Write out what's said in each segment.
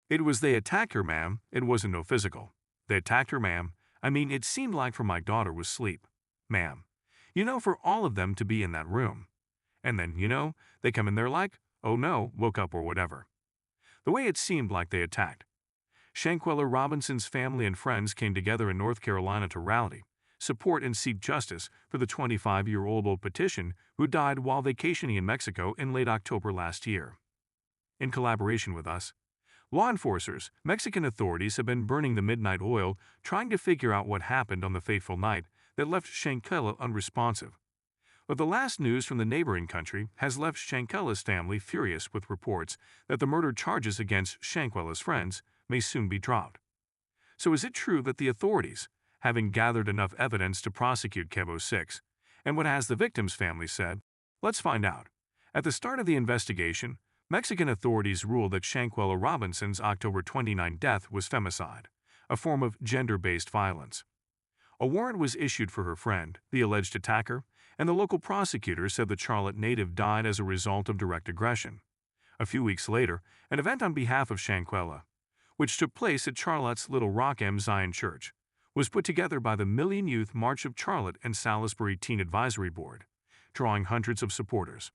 "It was they attacked her, ma'am. It wasn't no physical. They attacked her, ma'am. I mean, it seemed like for my daughter was asleep. Ma'am. For all of them to be in that room. And then, they come in there like, oh no, woke up or whatever. The way it seemed like they attacked. Shanquella Robinson's family and friends came together in North Carolina to rally, support and seek justice for the 25-year-old petition who died while vacationing in Mexico in late October last year. In collaboration with us, law enforcers, Mexican authorities have been burning the midnight oil trying to figure out what happened on the fateful night that left Shanquella unresponsive. But the last news from the neighboring country has left Shanquella's family furious with reports that the murder charges against Shanquella's friends may soon be dropped. So is it true that the authorities, having gathered enough evidence to prosecute Cabo 6, and what has the victim's family said? Let's find out. At the start of the investigation, Mexican authorities ruled that Shanquella Robinson's October 29 death was femicide, a form of gender-based violence. A warrant was issued for her friend, the alleged attacker, and the local prosecutor said the Charlotte native died as a result of direct aggression. A few weeks later, an event on behalf of Shanquella, which took place at Charlotte's Little Rock M. Zion Church, was put together by the Million Youth March of Charlotte and Salisbury Teen Advisory Board, drawing hundreds of supporters.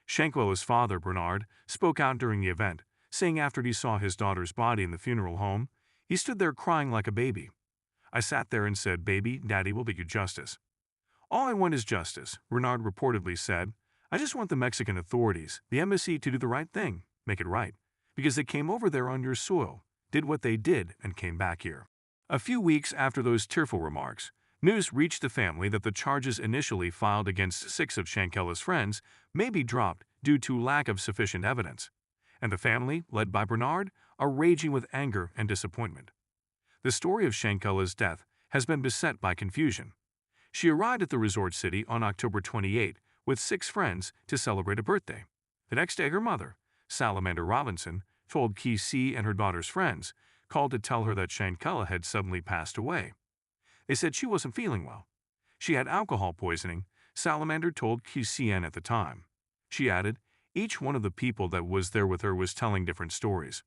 Shanquella's father, Bernard, spoke out during the event, saying after he saw his daughter's body in the funeral home, he stood there crying like a baby. "I sat there and said, 'Baby, Daddy will get you justice.' All I want is justice," Bernard reportedly said. "I just want the Mexican authorities, the embassy, to do the right thing, make it right, because they came over there on your soil, did what they did, and came back here." A few weeks after those tearful remarks, news reached the family that the charges initially filed against 6 of Shanquella's friends may be dropped due to lack of sufficient evidence, and the family, led by Bernard, are raging with anger and disappointment. The story of Shanquella's death has been beset by confusion. She arrived at the resort city on October 28 with 6 friends to celebrate a birthday. The next day, her mother, Salamander Robinson, told Key and her daughter's friends, called to tell her that Shanquella had suddenly passed away. They said she wasn't feeling well. She had alcohol poisoning, Salamander told QCN at the time. She added, each one of the people that was there with her was telling different stories.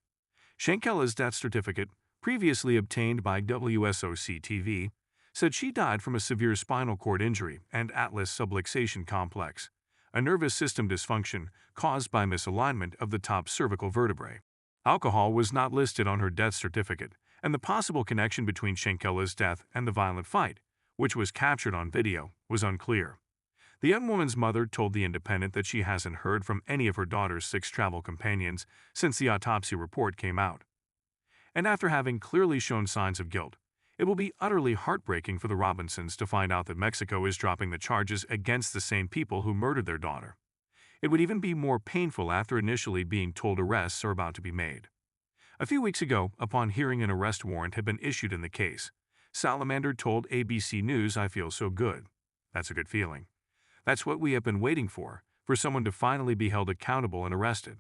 Shanquella's death certificate, previously obtained by WSOC-TV, said she died from a severe spinal cord injury and atlas subluxation complex, a nervous system dysfunction caused by misalignment of the top cervical vertebrae. Alcohol was not listed on her death certificate, and the possible connection between Shanquella's death and the violent fight, which was captured on video, was unclear. The young woman's mother told The Independent that she hasn't heard from any of her daughter's 6 travel companions since the autopsy report came out. And after having clearly shown signs of guilt, it will be utterly heartbreaking for the Robinsons to find out that Mexico is dropping the charges against the same people who murdered their daughter. It would even be more painful after initially being told arrests are about to be made. A few weeks ago, upon hearing an arrest warrant had been issued in the case, Salamander told ABC News, "I feel so good. That's a good feeling. That's what we have been waiting for someone to finally be held accountable and arrested.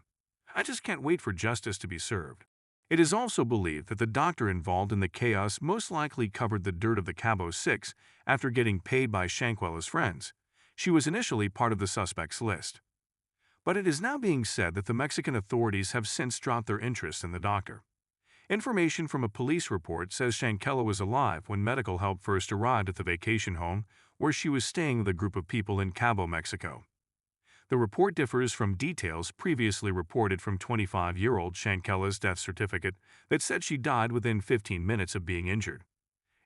I just can't wait for justice to be served." It is also believed that the doctor involved in the chaos most likely covered the dirt of the Cabo 6 after getting paid by Shanquella's friends. She was initially part of the suspects list. But it is now being said that the Mexican authorities have since dropped their interest in the doctor. Information from a police report says Shanquella was alive when medical help first arrived at the vacation home where she was staying with a group of people in Cabo, Mexico. The report differs from details previously reported from 25-year-old Shanquella's death certificate that said she died within 15 minutes of being injured.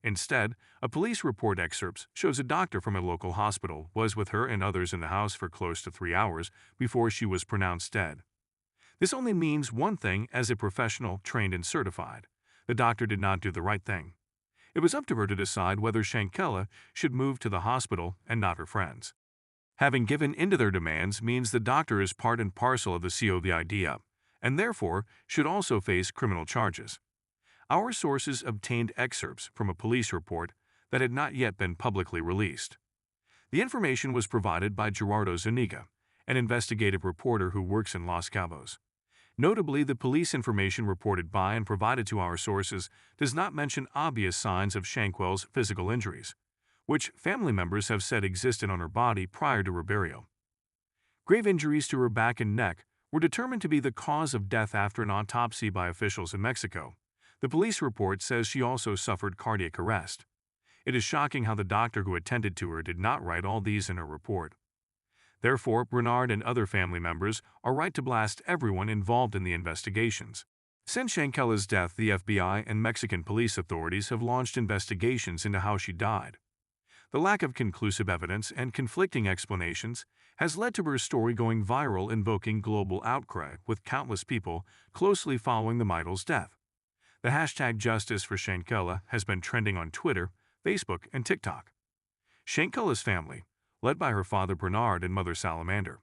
Instead, a police report excerpt shows a doctor from a local hospital was with her and others in the house for close to 3 hours before she was pronounced dead. This only means one thing as a professional, trained and certified. The doctor did not do the right thing. It was up to her to decide whether Shanquella should move to the hospital and not her friends. Having given into their demands means the doctor is part and parcel of the COVID, and therefore should also face criminal charges. Our sources obtained excerpts from a police report that had not yet been publicly released. The information was provided by Gerardo Zuniga, an investigative reporter who works in Los Cabos. Notably, the police information reported by and provided to our sources does not mention obvious signs of Shanquella's physical injuries, which family members have said existed on her body prior to her burial. Grave injuries to her back and neck were determined to be the cause of death after an autopsy by officials in Mexico. The police report says she also suffered cardiac arrest. It is shocking how the doctor who attended to her did not write all these in her report. Therefore, Bernard and other family members are right to blast everyone involved in the investigations. Since Shanquella's death, the FBI and Mexican police authorities have launched investigations into how she died. The lack of conclusive evidence and conflicting explanations has led to her story going viral, invoking global outcry, with countless people closely following the model's death. The hashtag Justice for Shanquella has been trending on Twitter, Facebook, and TikTok. Shanquella's family, led by her father Bernard and mother Salamander,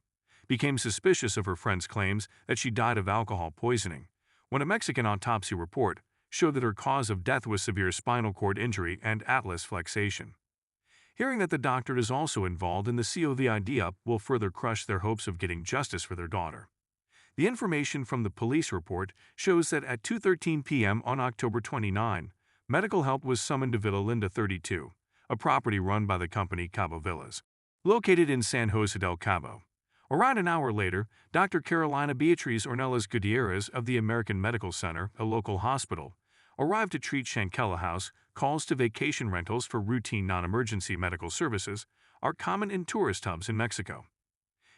became suspicious of her friend's claims that she died of alcohol poisoning, when a Mexican autopsy report showed that her cause of death was severe spinal cord injury and atlas flexation. Hearing that the doctor is also involved in the COVID will further crush their hopes of getting justice for their daughter. The information from the police report shows that at 2:13 p.m. on October 29, medical help was summoned to Villa Linda 32, a property run by the company Cabo Villas, located in San Jose del Cabo. Around an hour later, Dr. Carolina Beatriz Ornelas Gutierrez of the American Medical Center, a local hospital, arrived to treat Shanquella House. Calls to vacation rentals for routine non-emergency medical services are common in tourist hubs in Mexico.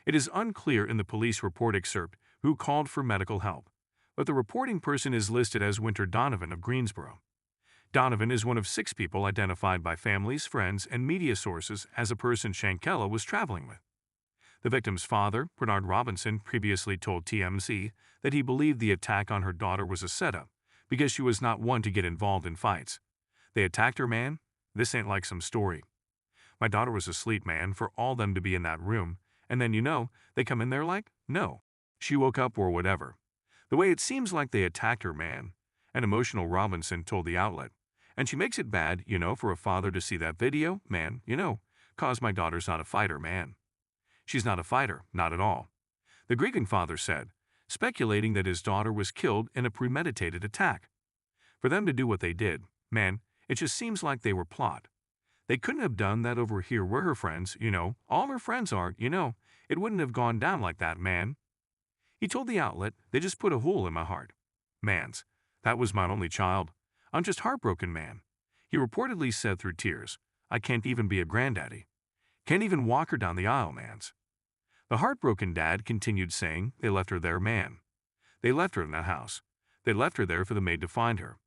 It is unclear in the police report excerpt who called for medical help, but the reporting person is listed as Winter Donovan of Greensboro. Donovan is one of 6 people identified by families, friends, and media sources as a person Shanquella was traveling with. The victim's father, Bernard Robinson, previously told TMZ that he believed the attack on her daughter was a setup because she was not one to get involved in fights. They attacked her, man? This ain't like some story. My daughter was asleep, man, for all them to be in that room, and then they come in there like, no. She woke up or whatever. The way it seems like they attacked her, man. An emotional Robinson told the outlet. And she makes it bad, for a father to see that video, man, 'cause my daughter's not a fighter, man. She's not a fighter, not at all. The grieving father said, speculating that his daughter was killed in a premeditated attack. For them to do what they did, man, it just seems like they were plot. They couldn't have done that over here where her friends, all her friends are, it wouldn't have gone down like that, man. He told the outlet, they just put a hole in my heart. Mans, that was my only child. I'm just heartbroken, man. He reportedly said through tears, I can't even be a granddaddy. Can't even walk her down the aisle, mans. The heartbroken dad continued saying, they left her there, man. They left her in that house. They left her there for the maid to find her.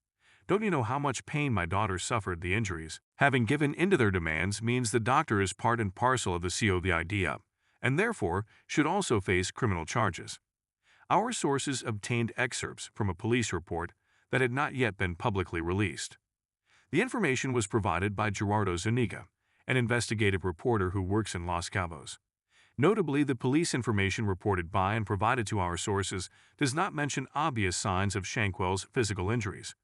Don't you know how much pain my daughter suffered? The injuries, having given into their demands, means the doctor is part and parcel of the COVID and therefore should also face criminal charges. Our sources obtained excerpts from a police report that had not yet been publicly released. The information was provided by Gerardo Zuniga, an investigative reporter who works in Los Cabos. Notably, the police information reported by and provided to our sources does not mention obvious signs of Shanquella's physical injuries.